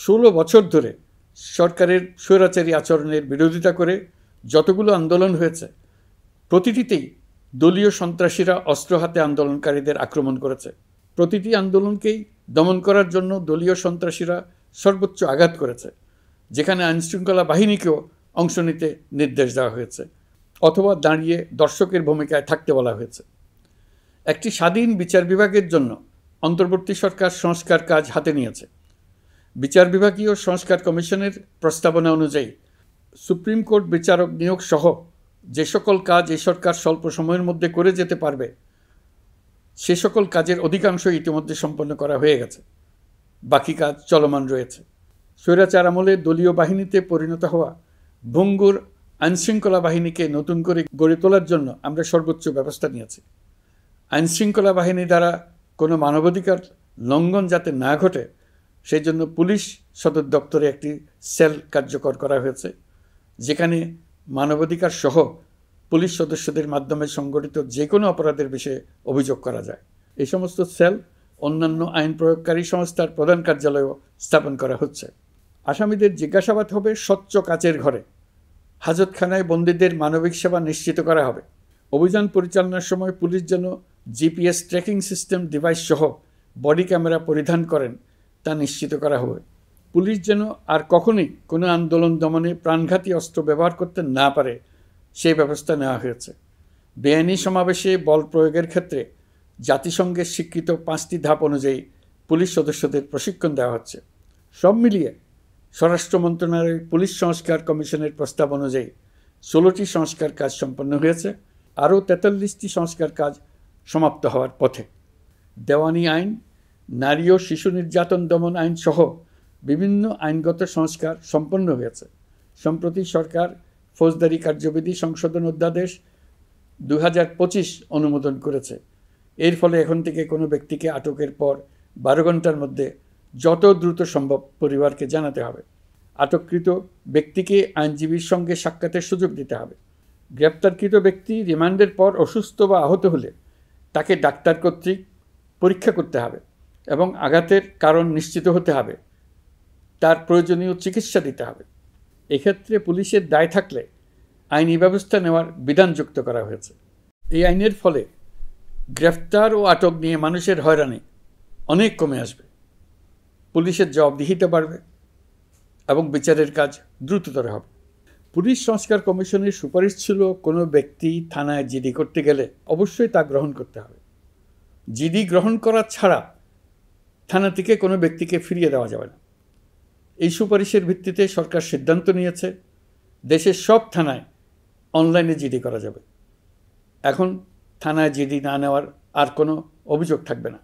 16 বছর ধরে সরকারের স্বৈরাচারী আচরণের বিরোধিতা করে যতগুলো আন্দোলন হয়েছে প্রতিটিতেই দলীয় সন্ত্রাসীরা অস্ত্র হাতে আন্দোলনকারীদের আক্রমণ করেছে। প্রতিটি আন্দোলনকেই দমন করার জন্য দলীয় সন্ত্রাসীরা সর্বোচ্চ আঘাত করেছে, যেখানে আইনশৃঙ্খলা বাহিনীকেও অংশ নিতে নির্দেশ দেওয়া হয়েছে অথবা দাঁড়িয়ে দর্শকের ভূমিকায় থাকতে বলা হয়েছে। একটি স্বাধীন বিচার বিভাগের জন্য অন্তর্বর্তী সরকার সংস্কার কাজ হাতে নিয়েছে। বিচার বিভাগীয় সংস্কার কমিশনের প্রস্তাবনা অনুযায়ী সুপ্রিম কোর্ট বিচারক নিয়োগ সহ যে সকল কাজ এই সরকার স্বল্প সময়ের মধ্যে করে যেতে পারবে সে সকল কাজের অধিকাংশ ইতিমধ্যে সম্পন্ন করা হয়ে গেছে, বাকি কাজ চলমান রয়েছে। স্বৈরাচার আমলে দলীয় বাহিনীতে পরিণত হওয়া ভঙ্গুর আইনশৃঙ্খলা বাহিনীকে নতুন করে গড়ে তোলার জন্য আমরা সর্বোচ্চ ব্যবস্থা নিয়েছি। আইনশৃঙ্খলা বাহিনী দ্বারা কোনো মানবাধিকার লঙ্ঘন যাতে না ঘটে সেই জন্য পুলিশ সদর দপ্তরে একটি সেল কার্যকর করা হয়েছে, যেখানে মানবাধিকার সহ পুলিশ সদস্যদের মাধ্যমে সংগঠিত যে কোনো অপরাধের বিষয়ে অভিযোগ করা যায়। এই সমস্ত সেল অন্যান্য আইন প্রয়োগকারী সংস্থার প্রধান কার্যালয়ও স্থাপন করা হচ্ছে। আসামিদের জিজ্ঞাসাবাদ হবে স্বচ্ছ কাচের ঘরে। হাজতখানায় বন্দীদের মানবিক সেবা নিশ্চিত করা হবে। অভিযান পরিচালনার সময় পুলিশ যেন জিপিএস ট্র্যাকিং সিস্টেম ডিভাইস সহ বডি ক্যামেরা পরিধান করেন তা নিশ্চিত করা হবে। পুলিশ যেন আর কখনোই কোনো আন্দোলন দমনে প্রাণঘাতী অস্ত্র ব্যবহার করতে না পারে সেই ব্যবস্থা নেওয়া হয়েছে। বেআইনি সমাবেশে বল প্রয়োগের ক্ষেত্রে জাতিসংঘের স্বীকৃত 5টি ধাপ অনুযায়ী পুলিশ সদস্যদের প্রশিক্ষণ দেওয়া হচ্ছে। সব মিলিয়ে স্বরাষ্ট্র মন্ত্রণালয়ের পুলিশ সংস্কার কমিশনের প্রস্তাব অনুযায়ী 16টি সংস্কার কাজ সম্পন্ন হয়েছে। আরও 43টি সংস্কার কাজ সমাপ্ত হওয়ার পথে। দেওয়ানি আইন, নারী ও শিশু নির্যাতন দমন আইন সহ বিভিন্ন আইনগত সংস্কার সম্পন্ন হয়েছে। সম্প্রতি সরকার ফৌজদারি কার্যবিধি সংশোধন অধ্যাদেশ 2025 অনুমোদন করেছে। এর ফলে এখন থেকে কোনো ব্যক্তিকে আটকের পর 12 ঘন্টার মধ্যে যত দ্রুত সম্ভব পরিবারকে জানাতে হবে। আটককৃত ব্যক্তিকে আইনজীবীর সঙ্গে সাক্ষাতের সুযোগ দিতে হবে। গ্রেপ্তারকৃত ব্যক্তি রিমান্ডের পর অসুস্থ বা আহত হলে তাকে ডাক্তার কর্তৃক পরীক্ষা করতে হবে এবং আঘাতের কারণ নিশ্চিত হতে হবে। তার প্রয়োজনীয় চিকিৎসা দিতে হবে। এক্ষেত্রে পুলিশের দায় থাকলে আইনি ব্যবস্থা নেওয়ার বিধান যুক্ত করা হয়েছে। এই আইনের ফলে গ্রেফতার ও আটক নিয়ে মানুষের হয়রানি অনেক কমে আসবে, পুলিশের জবাবদিহিতা বাড়বে এবং বিচারের কাজ দ্রুততর হবে। পুলিশ সংস্কার কমিশনের সুপারিশ ছিল কোনো ব্যক্তি থানায় জিডি করতে গেলে অবশ্যই তা গ্রহণ করতে হবে। জিডি গ্রহণ করা ছাড়া থানা থেকে কোনো ব্যক্তিকে ফিরিয়ে দেওয়া যাবে না। এই সুপারিশের ভিত্তিতে সরকার সিদ্ধান্ত নিয়েছে দেশের সব থানায় অনলাইনে জিডি করা যাবে। এখন থানায় জিডি না নেওয়ার আর কোনো অভিযোগ থাকবে না।